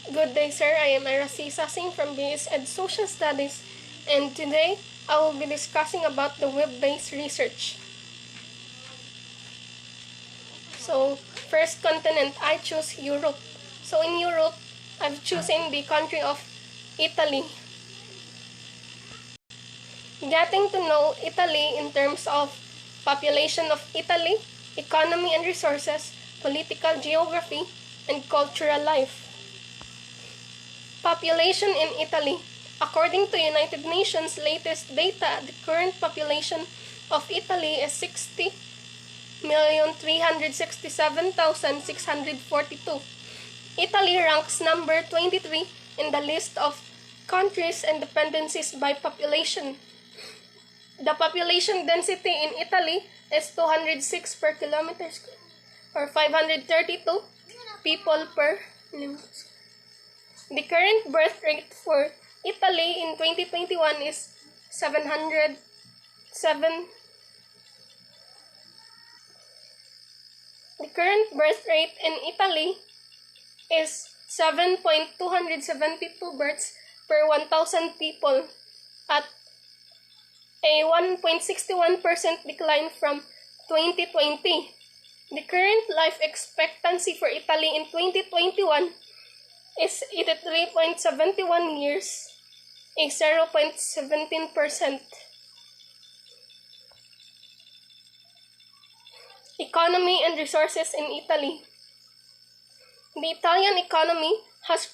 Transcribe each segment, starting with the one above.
Good day, sir. I am Aira Sasing from BSED Social Studies, and today I will be discussing about the web-based research. So, first continent, I choose Europe. So, in Europe, I've chosen the country of Italy. Getting to know Italy in terms of population of Italy, economy and resources, political geography, and cultural life. Population in Italy. According to United Nations latest data, the current population of Italy is 60,367,642. Italy ranks number 23 in the list of countries and dependencies by population. The population density in Italy is 206 per kilometer square, or 532 people per kilometer. The current birth rate for Italy in 2021 is 707. The current birth rate in Italy is 7.272 births per 1,000 people, at a 1.61% decline from 2020. The current life expectancy for Italy in 2021 is 83.71 years, a 0.17%. Economy and resources in Italy. The Italian economy has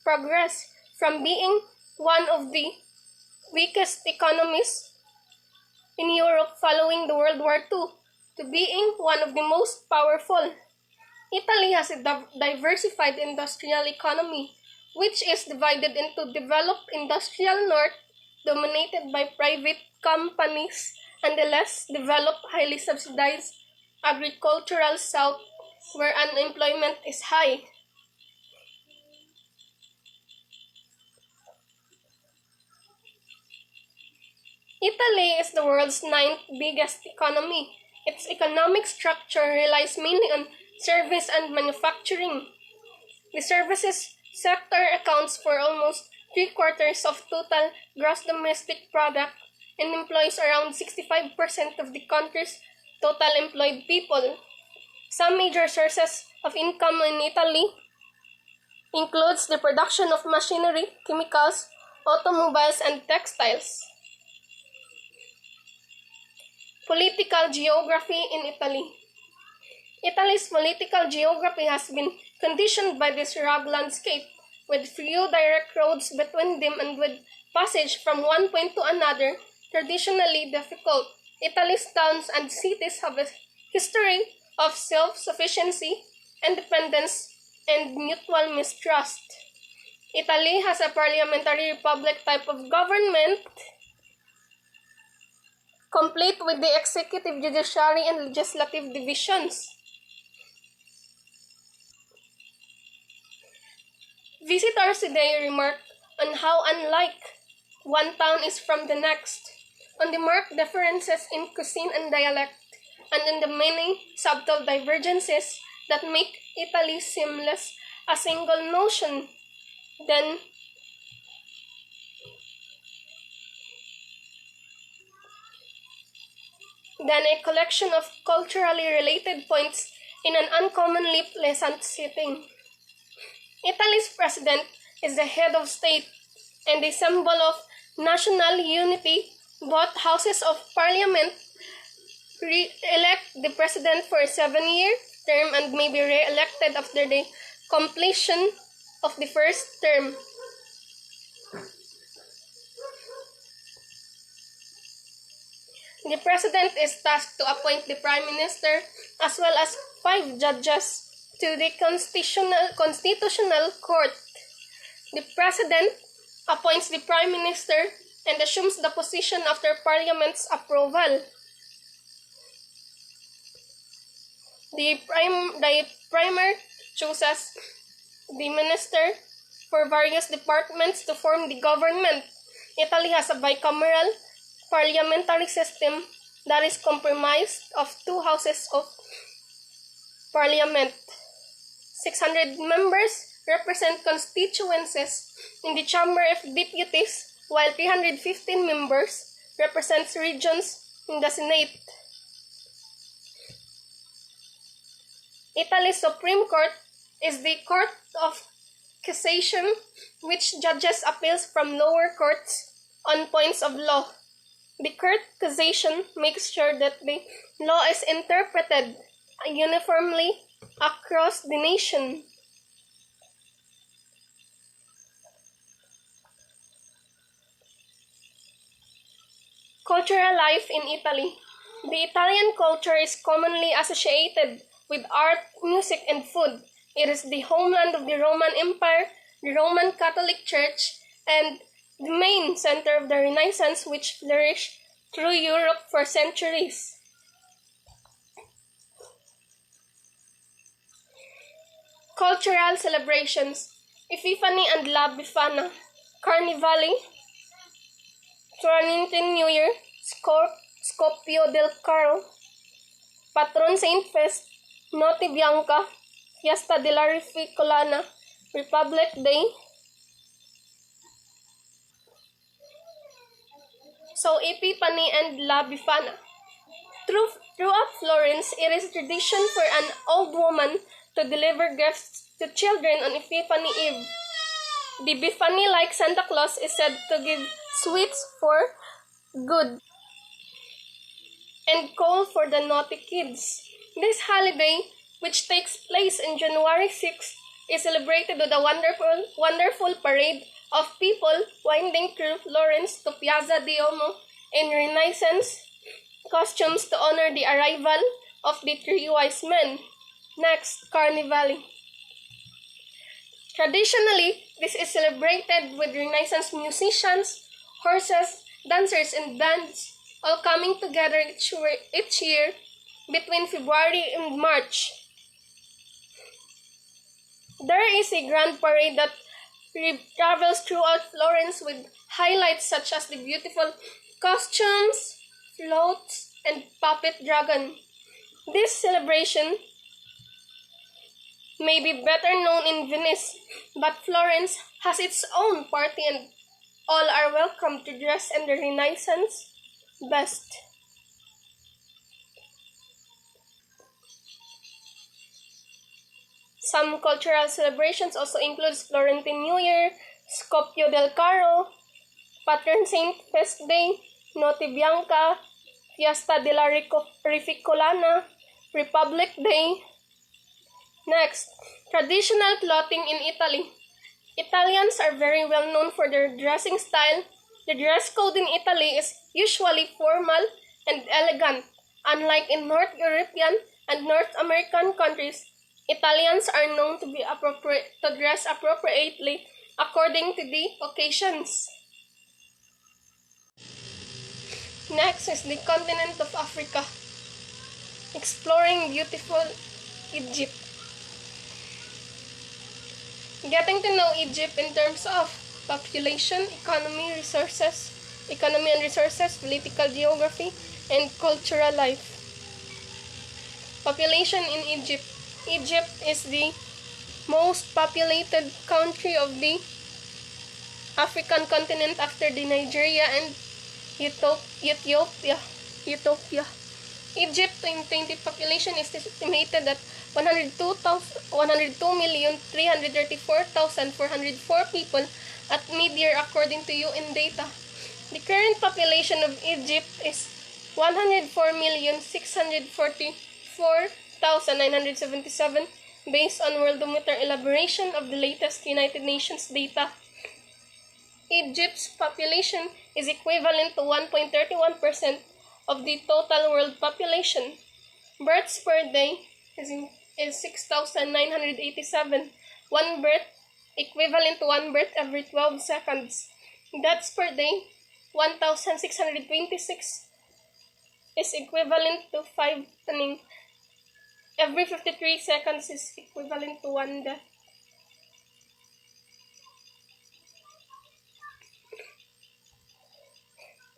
progressed from being one of the weakest economies in Europe following the World War II to being one of the most powerful. Italy has a diversified industrial economy, which is divided into developed industrial north, dominated by private companies, and the less developed, highly subsidized agricultural south, where unemployment is high. Italy is the world's ninth biggest economy. Its economic structure relies mainly on service and manufacturing. The services sector accounts for almost 3/4 of total gross domestic product and employs around 65% of the country's total employed people. Some major sources of income in Italy includes the production of machinery, chemicals, automobiles, and textiles. Political geography in Italy. Italy's political geography has been conditioned by this rugged landscape, with few direct roads between them and with passage from one point to another traditionally difficult. Italy's towns and cities have a history of self-sufficiency, independence, and mutual mistrust. Italy has a parliamentary republic type of government, complete with the executive, judiciary, and legislative divisions. Visitors today remark on how unlike one town is from the next, on the marked differences in cuisine and dialect, and in the many subtle divergences that make Italy seem less a single notion than a collection of culturally related points in an uncommonly pleasant setting. Italy's president is the head of state and a symbol of national unity. Both houses of parliament elect the president for a 7-year term and may be re-elected after the completion of the first term. The president is tasked to appoint the prime minister as well as 5 judges to the constitutional court. The president appoints the prime minister and assumes the position after parliament's approval. The premier chooses the minister for various departments to form the government. Italy has a bicameral parliamentary system that is comprised of 2 houses of parliament. 600 members represent constituencies in the Chamber of Deputies, while 315 members represents regions in the Senate. Italy's Supreme Court is the Court of Cassation, which judges appeals from lower courts on points of law. The Court of Cassation makes sure that the law is interpreted uniformly across the nation. Cultural life in Italy. The Italian culture is commonly associated with art, music, and food. It is the homeland of the Roman Empire, the Roman Catholic Church, and the main center of the Renaissance, which flourished through Europe for centuries. Cultural celebrations. Epiphany and La Befana. Carnivale. Trinity New Year. Scoppio del Carro. Patron Saint Fest. Notte Bianca. Fiesta della Rificolana. Republic Day. So, Epiphany and La Befana. Throughout Florence, it is tradition for an old woman to deliver gifts to children on Epiphany Eve. The Befany, like Santa Claus, is said to give sweets for good and coal for the naughty kids. This holiday, which takes place on January 6th, is celebrated with a wonderful parade of people winding through Florence to Piazza Duomo in Renaissance costumes to honor the arrival of the three wise men. Next, Carnivale. Traditionally, this is celebrated with Renaissance musicians, horses, dancers, and bands, all coming together each year between February and March. There is a grand parade that travels throughout Florence with highlights such as the beautiful costumes, floats, and puppet dragon. This celebration may be better known in Venice, but Florence has its own party and all are welcome to dress in the Renaissance best. Some cultural celebrations also include Florentine New Year, Scoppio del Carro, Patron Saint Fest Day, Notte Bianca, Fiesta della Rificolana, Republic Day. Next, traditional clothing in Italy. Italians are very well known for their dressing style. The dress code in Italy is usually formal and elegant. Unlike in North European and North American countries, Italians are known to dress appropriately according to the occasions. Next is the continent of Africa. Exploring beautiful Egypt. Getting to know Egypt in terms of population, economy and resources, political geography, and cultural life. Population in Egypt. Egypt is the most populated country of the African continent after the Nigeria and Ethiopia. Egypt 2020 population is estimated at 102,334,404 people at mid-year according to UN data. The current population of Egypt is 104,644,977 based on Worldometer elaboration of the latest United Nations data. Egypt's population is equivalent to 1.31% of the total world population. Births per day is 6,987. One birth equivalent to one birth every 12 seconds. Deaths per day, 1,626 is equivalent to 5 every 53 seconds is equivalent to one death.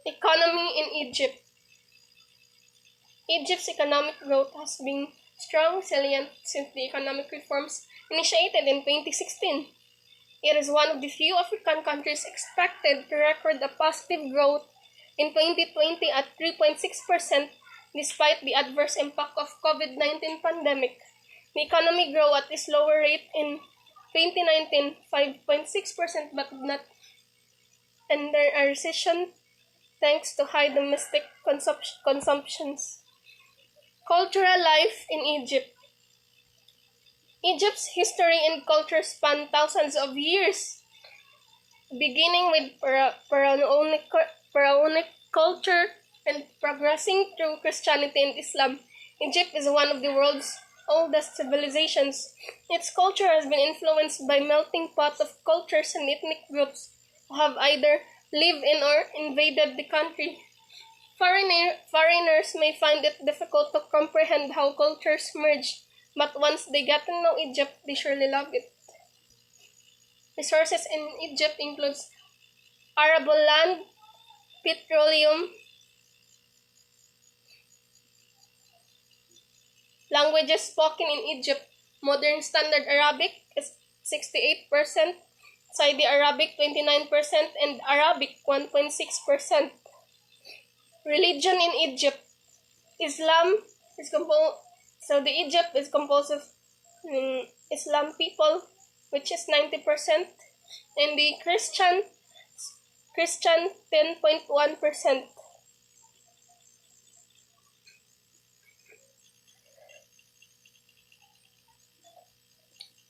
Economy in Egypt. Egypt's economic growth has been strong, resilient since the economic reforms initiated in 2016. It is one of the few African countries expected to record a positive growth in 2020 at 3.6% despite the adverse impact of COVID-19 pandemic. The economy grew at a slower rate in 2019, 5.6%, but did not enter a recession thanks to high domestic consumptions. Cultural life in Egypt. Egypt's history and culture span thousands of years, beginning with pharaonic culture and progressing through Christianity and Islam. Egypt is one of the world's oldest civilizations. Its culture has been influenced by melting pot of cultures and ethnic groups who have either lived in or invaded the country. Foreigners may find it difficult to comprehend how cultures merge, but once they get to know Egypt, they surely love it. Resources in Egypt includes arable land, petroleum, languages spoken in Egypt. Modern Standard Arabic is 68%, Saudi Arabic 29%, and Arabic 1.6%. Religion in Egypt. Islam is Egypt is composed of Islam people, which is 90%, and the Christian 10.1%.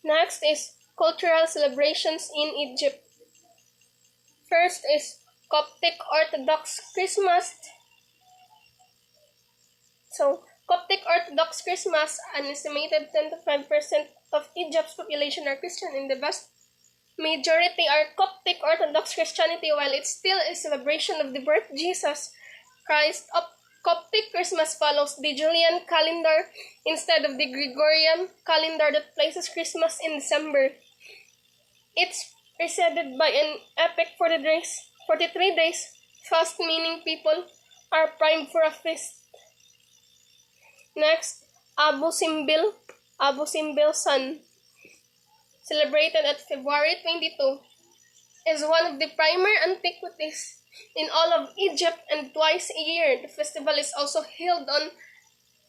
Next is cultural celebrations in Egypt. First is Coptic Orthodox Christmas. Coptic Orthodox Christmas, an estimated 10% of Egypt's population are Christian, and the vast majority are Coptic Orthodox Christianity. While it's still a celebration of the birth of Jesus Christ, Coptic Christmas follows the Julian calendar instead of the Gregorian calendar that places Christmas in December. It's preceded by an epic 43 days fast, meaning people are primed for a feast. Next, Abu Simbel Sun, celebrated at February 22, is one of the primary antiquities in all of Egypt, and twice a year. The festival is also held on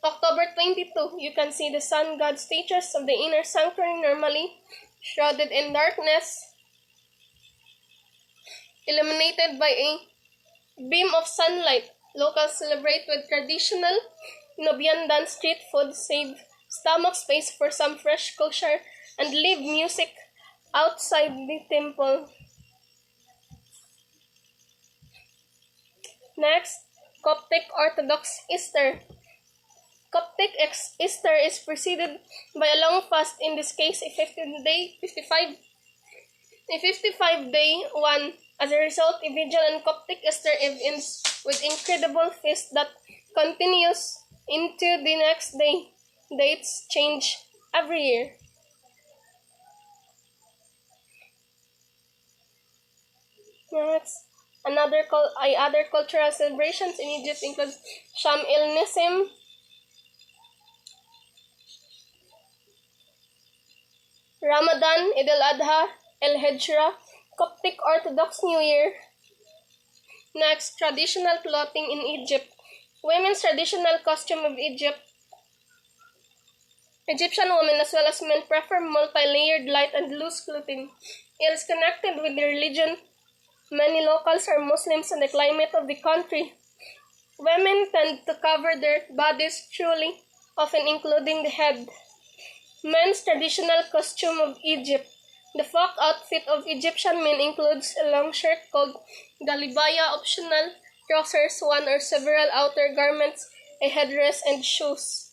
October 22. You can see the sun god statues of the inner sanctuary, normally shrouded in darkness, illuminated by a beam of sunlight. Locals celebrate with traditional Nubian dance, street food, save stomach space for some fresh kosher, and live music outside the temple. Next, Coptic Orthodox Easter. Coptic Easter is preceded by a long fast, in this case a 55-day one. As a result, a vigil on Coptic Easter Eve ends with incredible feast that continues into the next day. Dates change every year. Next, other cultural celebrations in Egypt include Sham el-Nisim, Ramadan, Eid al-Adha, El-Hijra, Coptic Orthodox New Year. Next, traditional clothing in Egypt. Women's traditional costume of Egypt. Egyptian women as well as men prefer multi-layered light and loose clothing. It is connected with their religion. Many locals are Muslims, and the climate of the country. Women tend to cover their bodies truly, often including the head. Men's traditional costume of Egypt. The folk outfit of Egyptian men includes a long shirt called galibaya, optional trousers, one or several outer garments, a headdress, and shoes.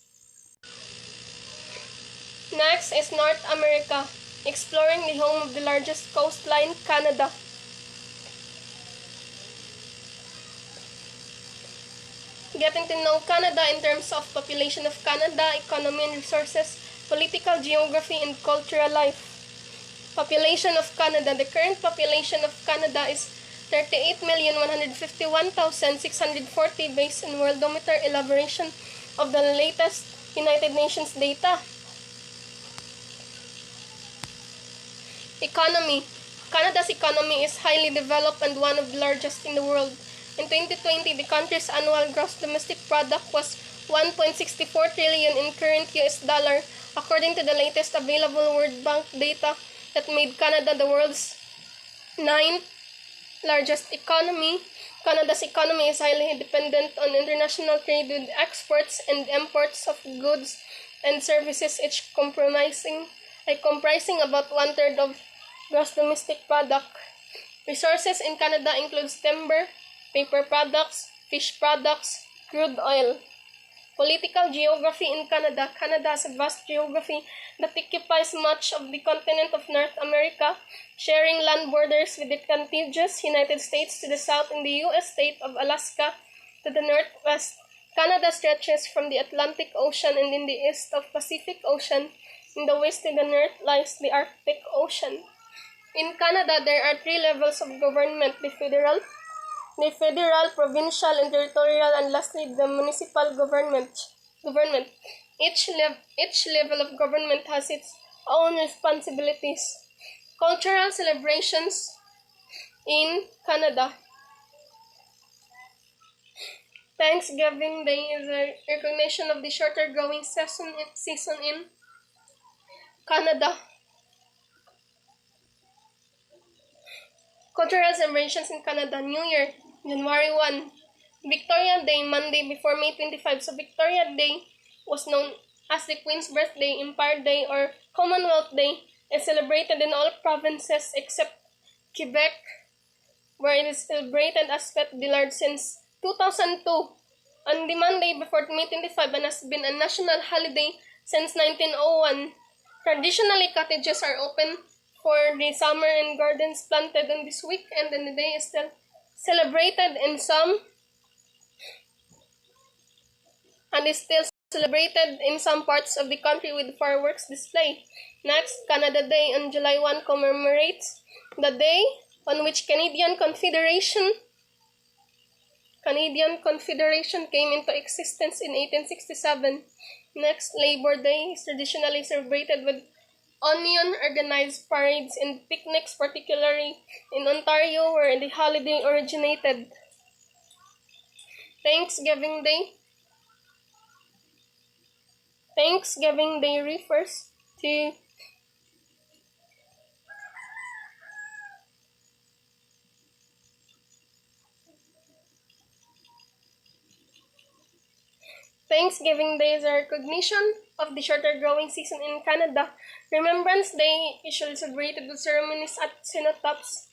Next is North America, exploring the home of the largest coastline, Canada. Getting to know Canada in terms of population of Canada, economy and resources, political geography, and cultural life. Population of Canada. The current population of Canada is 38,151,640 based on Worldometer elaboration of the latest United Nations data. Economy. Canada's economy is highly developed and one of the largest in the world. In 2020, the country's annual gross domestic product was 1.64 trillion in current US dollar, according to the latest available World Bank data that made Canada the world's ninth largest economy. Canada's economy is highly dependent on international trade with exports and imports of goods and services, each comprising about one-third of gross domestic product. Resources in Canada includes timber, paper products, fish products, crude oil. Political geography in Canada. Canada has a vast geography that occupies much of the continent of North America, sharing land borders with the contiguous United States to the south and the U.S. state of Alaska to the northwest. Canada stretches from the Atlantic Ocean and in the east of Pacific Ocean. In the west to the north lies the Arctic Ocean. In Canada, there are three levels of government: the federal, provincial, and territorial, and lastly, the municipal government. Each level of government has its own responsibilities. Cultural celebrations in Canada. Thanksgiving Day is a recognition of the shorter growing season in Canada. Cultural celebrations in Canada. New Year, January 1. Victoria Day, Monday before May 25. So Victoria Day was known as the Queen's Birthday. Empire Day or Commonwealth Day is celebrated in all provinces except Quebec, where it is celebrated as Fête de l'Art since 2002 on the Monday before May 25 and has been a national holiday since 1901. Traditionally, cottages are open for the summer and gardens planted on this weekend, and the day is still celebrated in some parts of the country with fireworks display. Next, Canada Day on July 1 commemorates the day on which Canadian Confederation came into existence in 1867. Next, Labor Day is traditionally celebrated with organized parades and picnics, particularly in Ontario, where the holiday originated. Thanksgiving Day refers to Thanksgiving Day is a recognition of the shorter growing season in Canada. Remembrance Day usually celebrated with ceremonies at cenotaphs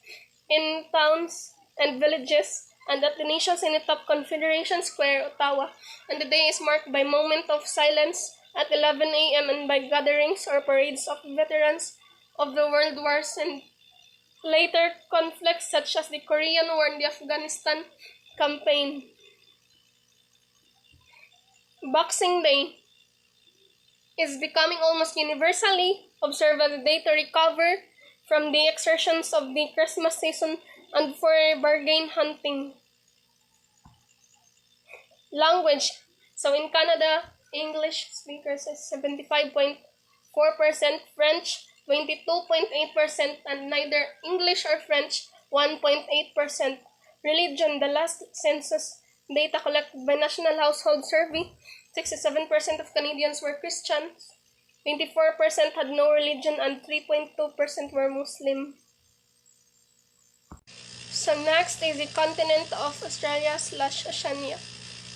in towns and villages and at the National Cenotaph Confederation Square, Ottawa. And the day is marked by moment of silence at 11 a.m. and by gatherings or parades of veterans of the World Wars and later conflicts such as the Korean War and the Afghanistan campaign. Boxing Day is becoming almost universally observed as a day to recover from the exertions of the Christmas season and for bargain hunting. Language. So in Canada, English speakers is 75.4%, French 22.8%, and neither English or French 1.8%. Religion. The last census data collected by National Household Survey, 67% of Canadians were Christians, 24% had no religion, and 3.2% were Muslim. So next is the continent of Australia/Oceania.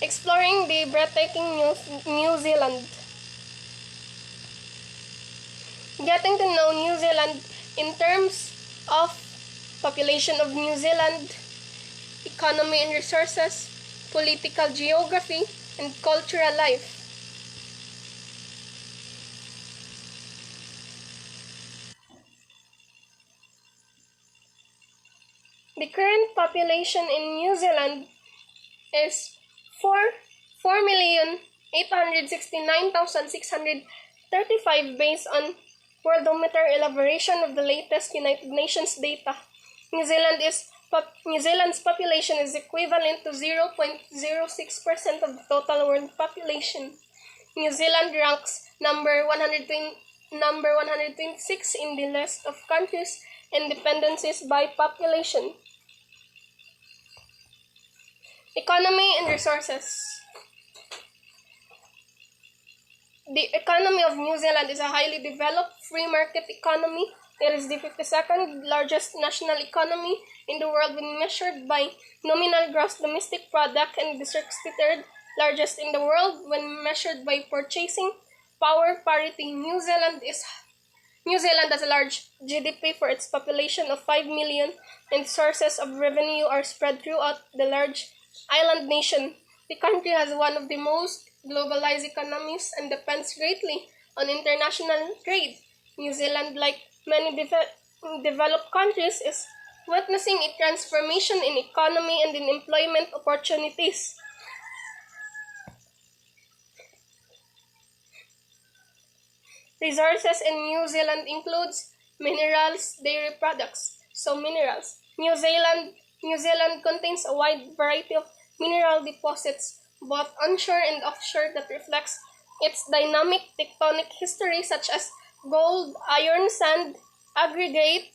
Exploring the breathtaking New Zealand. Getting to know New Zealand in terms of population of New Zealand, economy and resources, political geography, and cultural life. The current population in New Zealand is 4,869,635 based on Worldometer elaboration of the latest United Nations data. New Zealand's population is equivalent to 0.06% of the total world population. New Zealand ranks number 126 in the list of countries and dependencies by population. Economy and resources. The economy of New Zealand is a highly developed free market economy. It is the 52nd largest national economy in the world when measured by nominal gross domestic product and the 63rd largest in the world when measured by purchasing power parity. New Zealand has a large GDP for its population of 5 million, and sources of revenue are spread throughout the large island nation. The country has one of the most globalized economies and depends greatly on international trade. New Zealand, like many developed countries, is witnessing a transformation in economy and in employment opportunities. Resources in New Zealand includes minerals, dairy products. Minerals. New Zealand contains a wide variety of mineral deposits, both onshore and offshore, that reflects its dynamic tectonic history, such as gold, iron, sand, aggregate,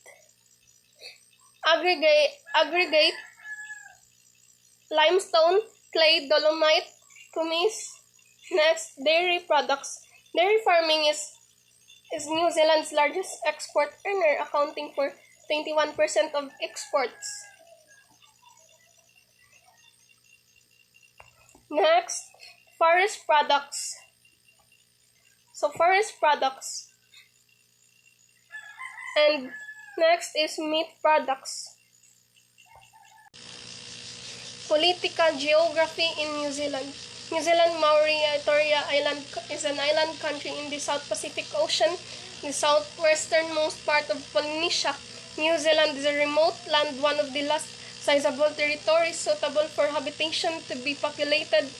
limestone, clay, dolomite, pumice. Next, dairy products. Dairy farming is New Zealand's largest export earner, accounting for 21% of exports. Next, forest products. Forest products. And next is meat products. Political geography in New Zealand. New Zealand Mauritania Island is an island country in the South Pacific Ocean, the southwesternmost part of Polynesia. New Zealand is a remote land, one of the last sizable territories suitable for habitation to be populated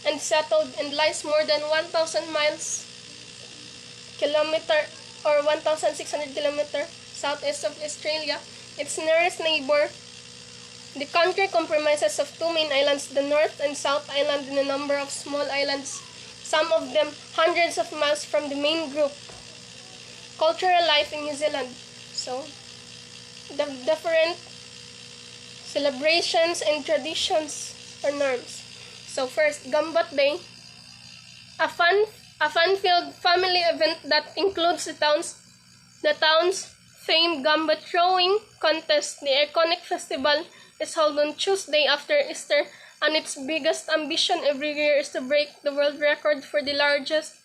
and settled, and lies more than 1,000 kilometer or 1,600 kilometers southeast of Australia. Its nearest neighbor. The country comprises of two main islands, the North and South Island, and a number of small islands, some of them hundreds of miles from the main group. Cultural life in New Zealand. The different celebrations and traditions or norms. First, Gambot Day, a fun-filled family event that includes the town's famed gambot throwing contest. The iconic festival is held on Tuesday after Easter, and its biggest ambition every year is to break the world record for the longest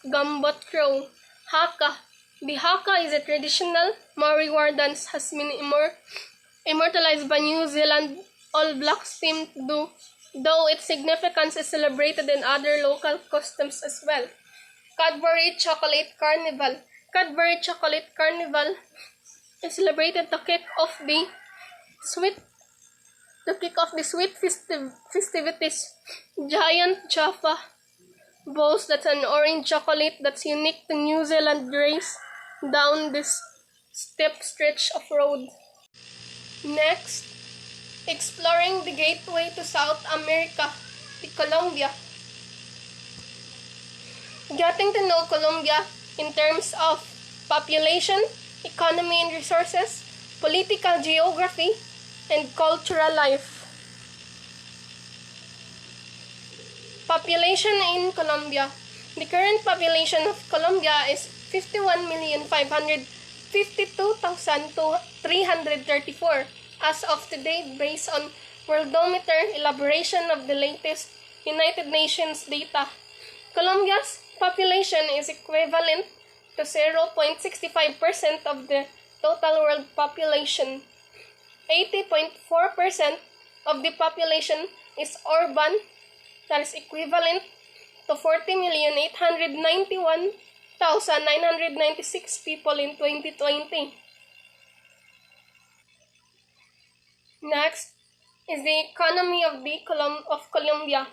gambot throw. Haka. The haka is a traditional Maori war dance, has been immortalized by New Zealand All Blacks team, though its significance is celebrated in other local customs as well. Cadbury Chocolate Carnival. Cadbury Chocolate Carnival is celebrated to kick off the sweet festivities. Giant Jaffa balls, that's an orange chocolate that's unique to New Zealand, race down this steep stretch of road. Next, exploring the gateway to South America, the Colombia. Getting to know Colombia in terms of population, economy and resources, political geography, and cultural life. Population in Colombia. The current population of Colombia is 51,552,334 as of today, based on Worldometer elaboration of the latest United Nations data. Colombia's population is equivalent to 0.65% of the total world population. 80.4% of the population is urban, that is equivalent to 40,891,996 people in 2020. Next is the economy of Colombia.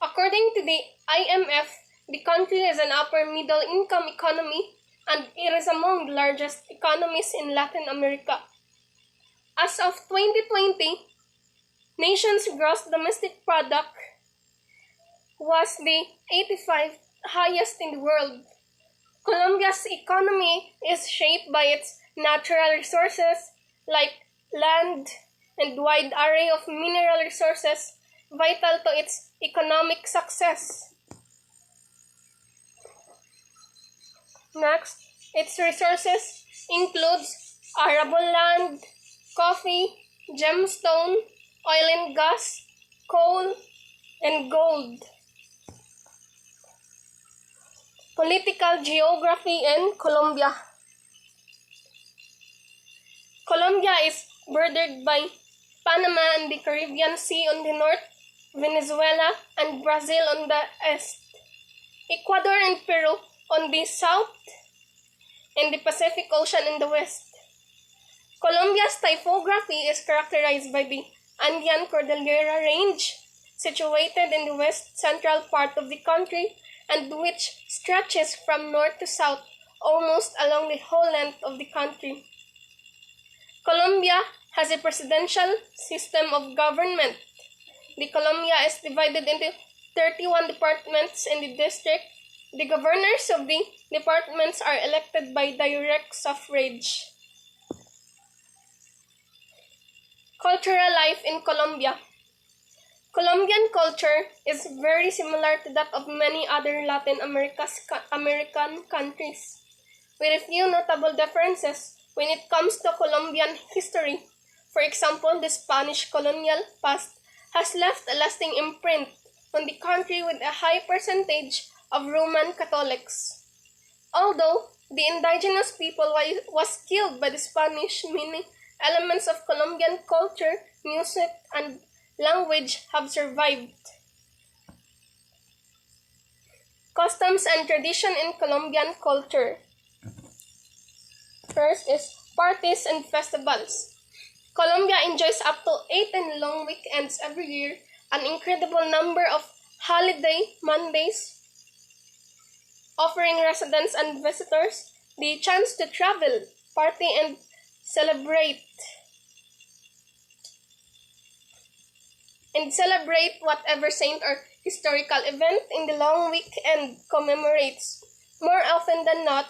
According to the IMF, the country is an upper middle income economy, and it is among the largest economies in Latin America. As of 2020, nation's gross domestic product was the 85th highest in the world. Colombia's economy is shaped by its natural resources like land and wide array of mineral resources vital to its economic success. Next, its resources includes arable land, coffee, gemstone, oil and gas, coal, and gold. Political geography in Colombia. Colombia is bordered by Panama and the Caribbean Sea on the north, Venezuela and Brazil on the east, Ecuador and Peru on the south, and the Pacific Ocean in the west. Colombia's typography is characterized by the Andean Cordillera Range, situated in the west-central part of the country and which stretches from north to south almost along the whole length of the country. Colombia has a presidential system of government. The Colombia is divided into 31 departments in the district. The governors of the departments are elected by direct suffrage. Cultural life in Colombia. Colombian culture is very similar to that of many other Latin American countries, with a few notable differences when it comes to Colombian history. For example, the Spanish colonial past has left a lasting imprint on the country with a high percentage of Roman Catholics. Although the indigenous people was killed by the Spanish, many elements of Colombian culture, music, and language have survived. Customs and tradition in Colombian culture. First is parties and festivals. Colombia enjoys up to 18 long weekends every year, an incredible number of holiday Mondays, offering residents and visitors the chance to travel, party, and celebrate whatever saint or historical event in the long weekend commemorates. More often than not,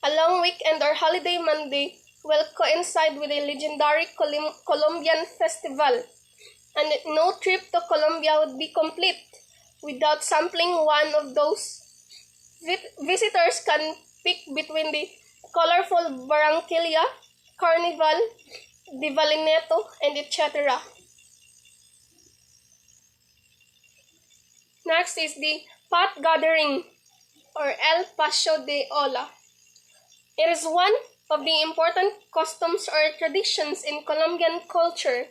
a long weekend or holiday Monday will coincide with a legendary Colombian festival, and no trip to Colombia would be complete without sampling one of those. Visitors can pick between the colorful Barranquilla, Carnival, the Valineto, and etc. Next is the pot gathering, or El Paso de Olla. It is one of the important customs or traditions in Colombian culture.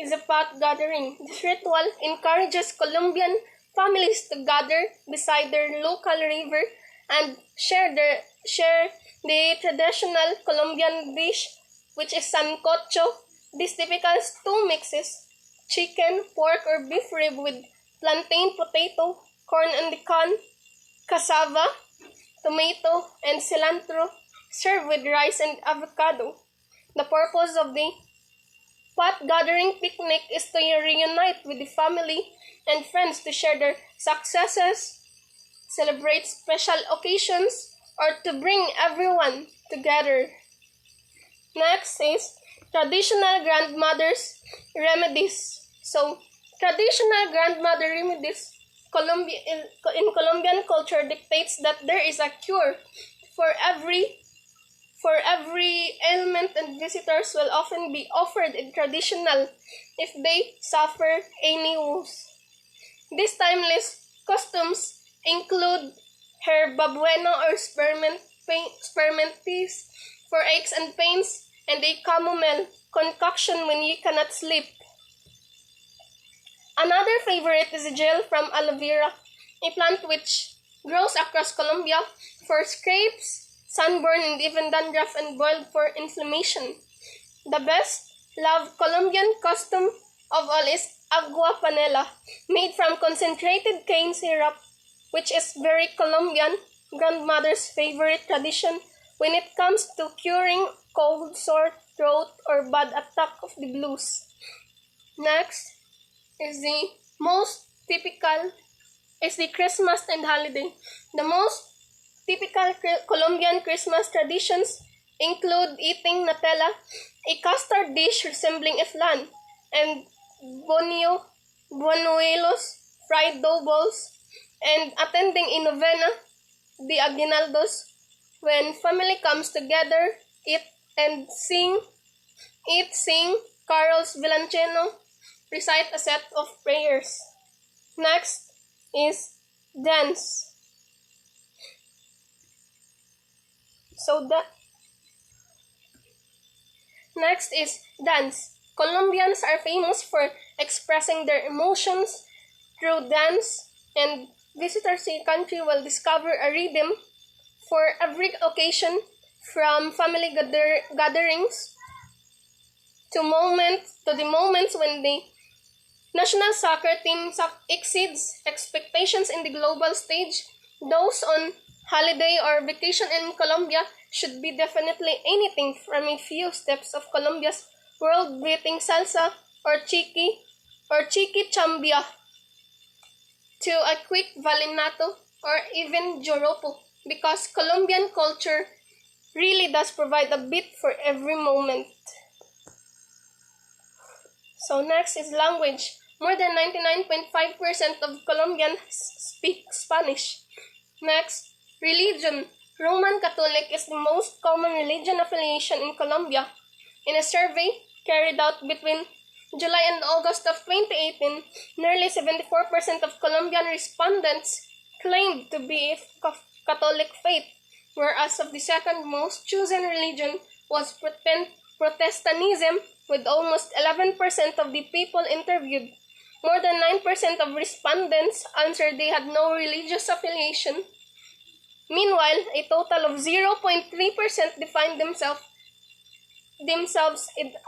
Is a pot gathering. This ritual encourages Colombian families to gather beside their local river and share the traditional Colombian dish, which is sancocho. This typical stew mixes chicken, pork, or beef rib with plantain, potato, corn on the cob, cassava, tomato, and cilantro, served with rice and avocado. The purpose of the pot gathering picnic is to reunite with the family and friends to share their successes, celebrate special occasions, or to bring everyone together. Next is traditional grandmother's remedies. So, traditional grandmother remedies in Colombian culture dictates that there is a cure for every ailment, and visitors will often be offered a traditional if they suffer any wounds. These timeless customs include herbabueno or spearmint teas for aches and pains, and a chamomile concoction when you cannot sleep. Another favorite is gel from aloe vera, a plant which grows across Colombia for scrapes, sunburn, and even dandruff, and boiled for inflammation. The best loved Colombian custom of all is agua panela, made from concentrated cane syrup, which is very Colombian grandmother's favorite tradition when it comes to curing cold, sore throat, or bad attack of the blues. Next is the most typical is the Christmas and holiday. The most typical Colombian Christmas traditions include eating Nutella, a custard dish resembling a flan, and buñuelos, fried dough balls, and attending a novena, the aguinaldos, when family comes together, sing carols villanciano, recite a set of prayers. Next is dance. Next is dance. Colombians are famous for expressing their emotions through dance, and visitors to the country will discover a rhythm for every occasion, from family gatherings to the moments when the national soccer team exceeds expectations in the global stage. Those on holiday or vacation in Colombia should be definitely anything from a few steps of Colombia's world-beating salsa or chiqui chambia to a quick vallenato or even joropo, because Colombian culture really does provide a beat for every moment. So next is language. More than 99.5% of Colombians speak Spanish. Next, religion. Roman Catholic is the most common religion affiliation in Colombia. In a survey carried out between July and August of 2018, nearly 74% of Colombian respondents claimed to be of Catholic faith, whereas of the second most chosen religion was Protestantism, with almost 11% of the people interviewed. More than 9% of respondents answered they had no religious affiliation. Meanwhile, a total of 0.3% defined themselves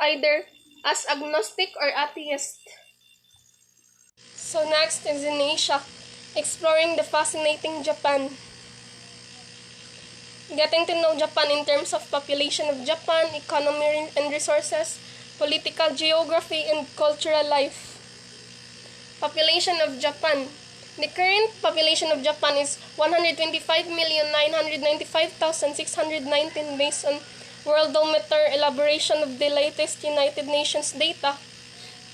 either as agnostic or atheist. So next is in Asia, exploring the fascinating Japan. Getting to know Japan in terms of population of Japan, economy and resources, political geography, and cultural life. Population of Japan. The current population of Japan is 125,995,619 based on Worldometer elaboration of the latest United Nations data.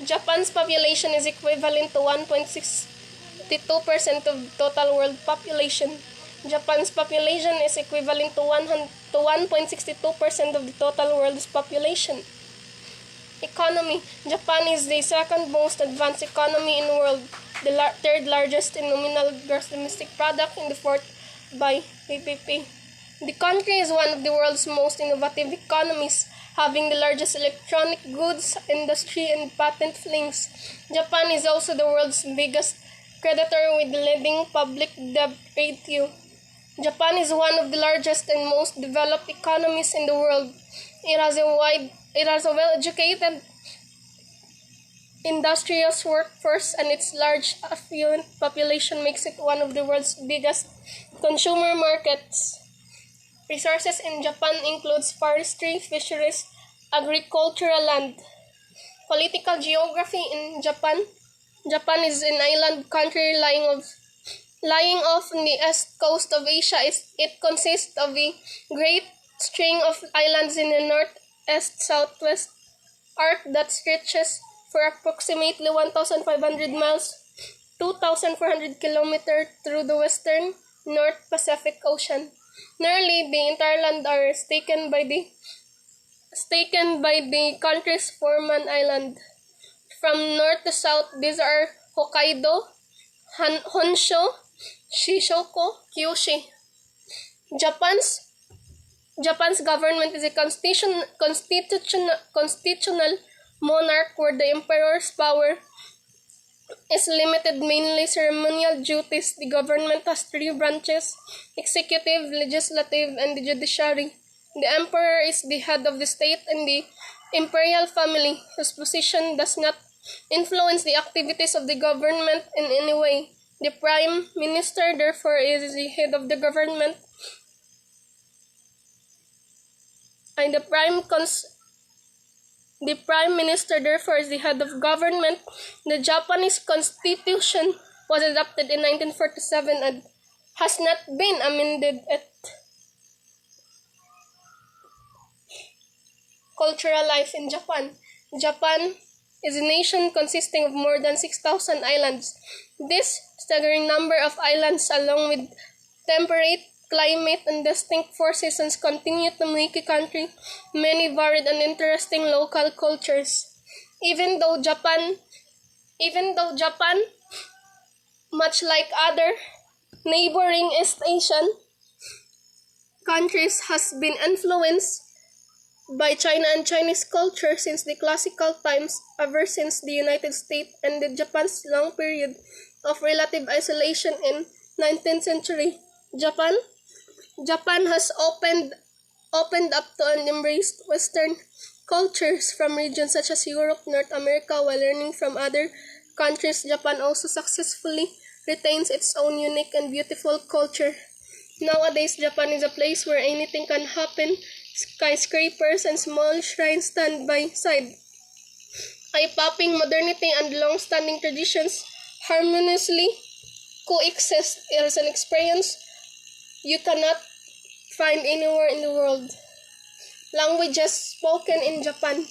Japan's population is equivalent to 1.62% of total world population. Japan's population is equivalent to 1.62% of the total world's population. Economy. Japan is the second most advanced economy in the world, the third largest in nominal gross domestic product, and the fourth by PPP. The country is one of the world's most innovative economies, having the largest electronic goods industry and patent filings. Japan is also the world's biggest creditor with the leading public debt ratio. Japan is one of the largest and most developed economies in the world. It has a well-educated, industrious workforce, and its large affluent population makes it one of the world's biggest consumer markets. Resources in Japan includes forestry, fisheries, agricultural land. Political geography in Japan. Japan is an island country lying off on the east coast of Asia. It consists of a great string of islands in the northeast-southwest arc that stretches for approximately 1,500 miles, 2,400 kilometers through the western North Pacific Ocean. Nearly the entire land are taken by the country's four-man island. From north to south, these are Hokkaido, Honshu, Shikoku, Kyushu. Japan's government is a constitutional monarch where the emperor's power is limited mainly ceremonial duties. The government has three branches: executive, legislative, and the judiciary. The emperor is the head of the state and the imperial family, whose position does not influence the activities of the government in any way. The prime minister, therefore, is the head of the government, and the prime minister, therefore, is the head of government. The Japanese constitution was adopted in 1947 and has not been amended at cultural life in Japan. Japan is a nation consisting of more than 6,000 islands. This staggering number of islands, along with temperate climate and distinct four seasons, continue to make a country many varied and interesting local cultures. Even though Japan, much like other neighboring East Asian countries, has been influenced by China and Chinese culture since the classical times, ever since the United States ended Japan's long period of relative isolation in 19th century. Japan has opened up to and embraced Western cultures from regions such as Europe, North America, while learning from other countries. Japan also successfully retains its own unique and beautiful culture. Nowadays, Japan is a place where anything can happen. Skyscrapers and small shrines stand by side. Eye-popping modernity and long-standing traditions harmoniously coexist. It is an experience you cannot find anywhere in the world. Languages spoken in Japan: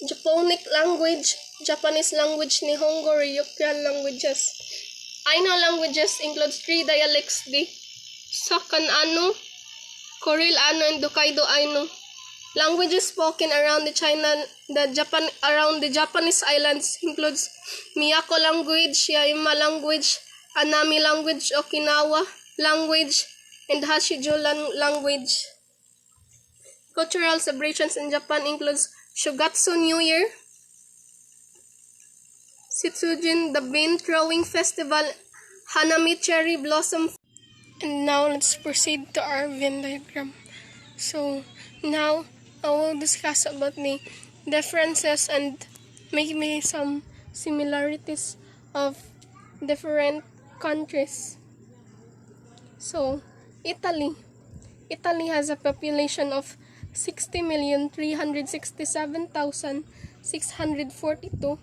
Japonic language, Japanese language, Nihongo, Ryukyuan languages. Aino languages includes 3 dialects: the Sakan-ano, Korean-ano, and Hokkaido Ainu. Languages spoken around the Japanese islands includes Miyako language, Yaima language, Anami language, Okinawa language, and Hashijo language. Cultural celebrations in Japan includes Shogatsu New Year, Shitsujin, the bean throwing festival, Hanami cherry blossom. And now let's proceed to our Venn diagram. So now I will discuss about the differences and maybe some similarities of different countries. So Italy has a population of 60,367,642,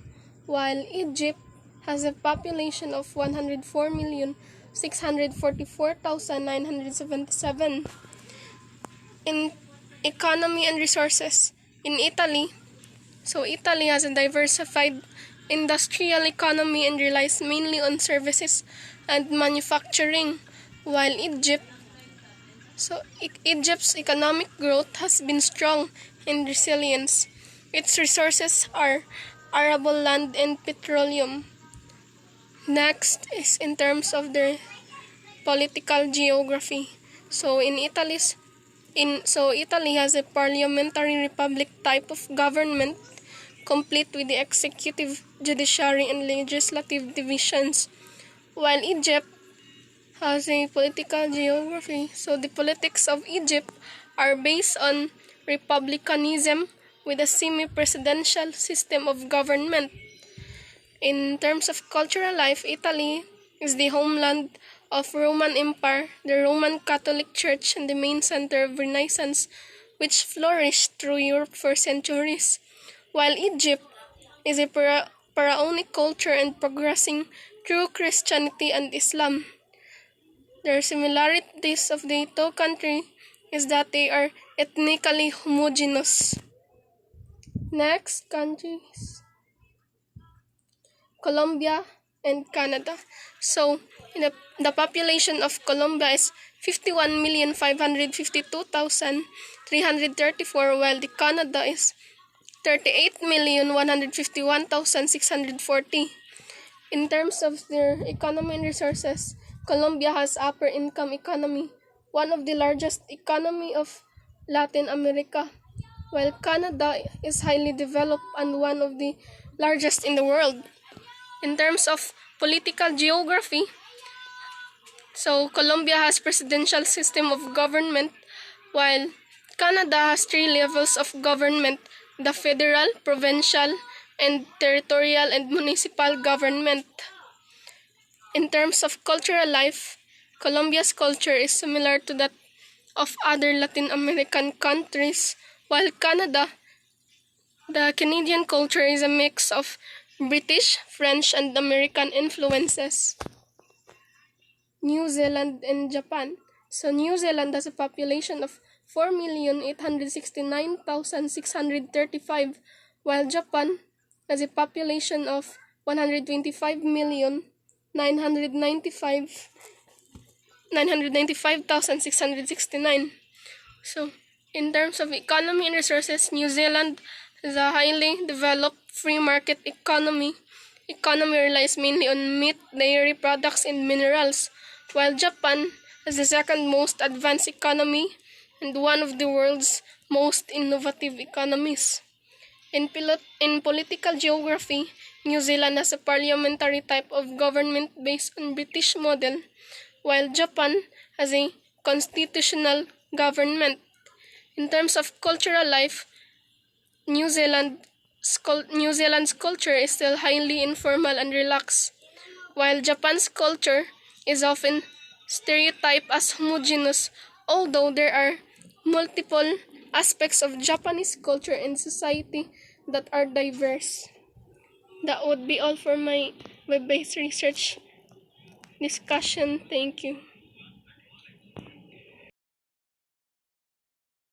while Egypt has a population of 104,644,977. In economy and resources, in Italy has a diversified industrial economy and relies mainly on services and manufacturing, while Egypt's economic growth has been strong and resilient. Its resources are arable land and petroleum. Next is in terms of their political geography. Italy has a parliamentary republic type of government, complete with the executive, judiciary, and legislative divisions, while Egypt has a political geography. So the politics of Egypt are based on republicanism with a semi-presidential system of government. In terms of cultural life, Italy is the homeland of Roman Empire, the Roman Catholic Church, and the main center of Renaissance, which flourished through Europe for centuries, while Egypt is a pharaonic culture and progressing through Christianity and Islam. The similarities of the two countries is that they are ethnically homogeneous. Next countries: Colombia and Canada. So, the population of Colombia is 51,552,334, while the Canada is 38,151,640. In terms of their economy and resources, Colombia has upper income economy, one of the largest economy of Latin America, while Canada is highly developed and one of the largest in the world. In terms of political geography, so Colombia has presidential system of government, while Canada has 3 levels of government: the federal, provincial, and territorial and municipal government. In terms of cultural life, Colombia's culture is similar to that of other Latin American countries, while the Canadian culture is a mix of British, French, and American influences. New Zealand and Japan. So New Zealand has a population of 4,869,635, while Japan has a population of 125,995,669. So, in terms of economy and resources, New Zealand is a highly developed free market economy. Economy relies mainly on meat, dairy products, and minerals, while Japan is the second most advanced economy and one of the world's most innovative economies. In political geography, New Zealand has a parliamentary type of government based on British model, while Japan has a constitutional government. In terms of cultural life, New Zealand's culture is still highly informal and relaxed, while Japan's culture is often stereotyped as homogeneous, although there are multiple aspects of Japanese culture and society that are diverse. That would be all for my web-based research discussion. Thank you.